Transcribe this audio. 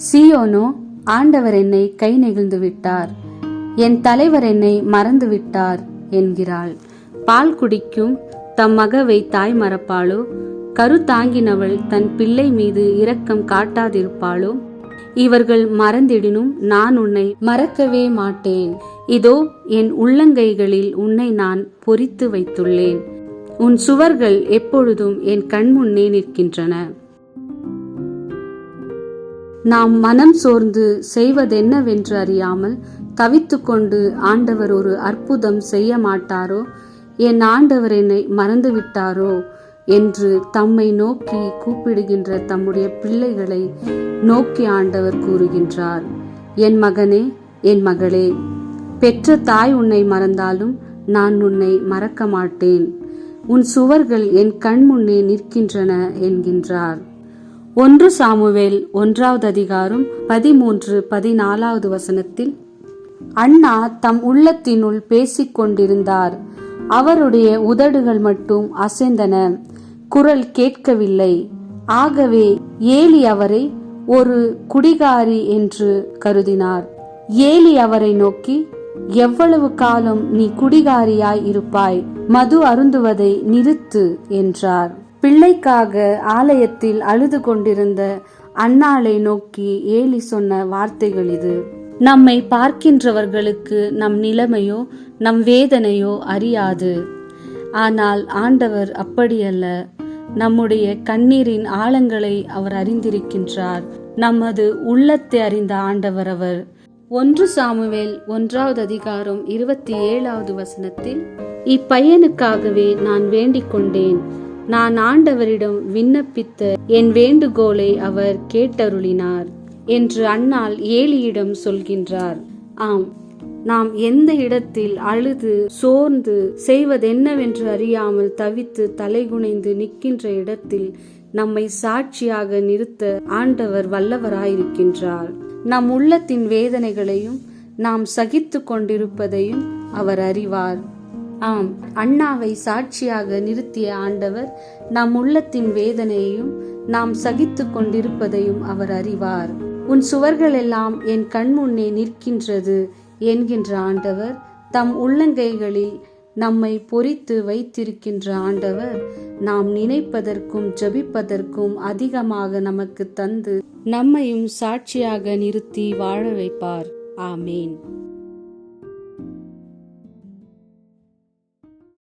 சீயோனோ, ஆண்டவர் என்னை கை நெகிழ்ந்து விட்டார், என் தலைவர் என்னை மறந்து விட்டார் என்கிறாள். பால் குடிக்கும் தம் மகவை தாய் மறப்பாளோ? கரு தாங்கினவள் தன் பிள்ளை மீது இரக்கம் காட்டாதிருப்பாளோ? இவர்கள் மறந்திடினும் நான் உன்னை மறக்கவே மாட்டேன். இதோ என் உள்ளங்கைகளில் உன்னை நான் பொறித்து வைத்துள்ளேன். உன் சுவர்கள் எப்பொழுதும் என் கண்முன்னே நிற்கின்றன. நாம் மனம் சோர்ந்து செய்வதென்னவென்று அறியாமல் தவித்து கொண்டு ஆண்டவர் ஒரு அற்புதம் செய்ய மாட்டாரோ? என் ஆண்டவர் என்னை மறந்து விட்டாரோ என்று தம்மை நோக்கி கூப்பிடுகின்ற தம்முடைய பிள்ளைகளை நோக்கி ஆண்டவர் கூறுகின்றார். என் மகனே, என் மகளே, பெற்ற தாய் உன்னை மறந்தாலும் நான் உன்னை மறக்க மாட்டேன். உன் சுவர்கள் என் கண் முன்னே நிற்கின்றன என்கின்றார். 1 சாமுவேல் 1 அதிகாரம் 13-14 வசனத்தில், அண்ணா தம் உள்ளத்தினுள் பேசிக் கொண்டிருந்தார். அவருடைய உதடுகள் மட்டும் அசைந்தன, குரல் கேட்கவில்லை. ஆகவே ஏலி அவரை ஒரு குடிகாரி என்று கருதினார். ஏலி அவரை நோக்கி, எவ்வளவு காலம் நீ குடிகாரியாய் இருப்பாய்? மது அருந்துவதை நிறுத்து என்றார். பிள்ளைக்காக ஆலயத்தில் அழுது கொண்டிருந்த அன்னாளை நோக்கி ஏலி சொன்ன வார்த்தைகள் இது. நம்மை பார்க்கின்றவர்களுக்கு நம் நிலைமையோ நம் வேதனையோ அறியாது. ஆனால் ஆண்டவர் அப்படியல்ல. நம்முடைய கண்ணீரின் ஆழங்களை அவர் அறிந்திருக்கின்றார். நமது உள்ளத்தை அறிந்த ஆண்டவர் அவர். 1 சாமுவேல் 1 அதிகாரம் 27 வசனத்தில், இப்பையனுக்காகவே நான் வேண்டிக் கொண்டேன். நான் ஆண்டவரிடம் விண்ணப்பித்த என் வேண்டுகோளை அவர் கேட்டருளினார் என்று அன்னாள் ஏலியிடம் சொல்கின்றார். ஆம், நாம் எந்த இடத்தில் அழுது சோர்ந்து செய்வதென்னவென்று அறியாமல் தவித்து தலைகுனைந்து நிற்கின்ற இடத்தில் நம்மை சாட்சியாக நிறுத்த ஆண்டவர் வல்லவராயிருக்கின்றார். நம் உள்ளத்தின் வேதனைகளையும் நாம் சகித்து கொண்டிருப்பதையும் அவர் அறிவார். ஆம், அண்ணாவை சாட்சியாக நிறுத்திய ஆண்டவர் நம் உள்ளத்தின் வேதனையையும் நாம் சகித்து கொண்டிருப்பதையும் அவர் அறிவார். உன் சுவர்கள் எல்லாம் என் கண்முன்னே நிற்கின்றது என்கின்ற ஆண்டவர் தம் உள்ளங்கைகளில் நம்மை பொறித்து வைத்திருக்கின்ற ஆண்டவர் நாம் நினைப்பதற்கும் ஜெபிப்பதற்கும் அதிகமாக நமக்கு தந்து நம்மையும் சாட்சியாக நிறுத்தி வாழ வைப்பார். ஆமேன்.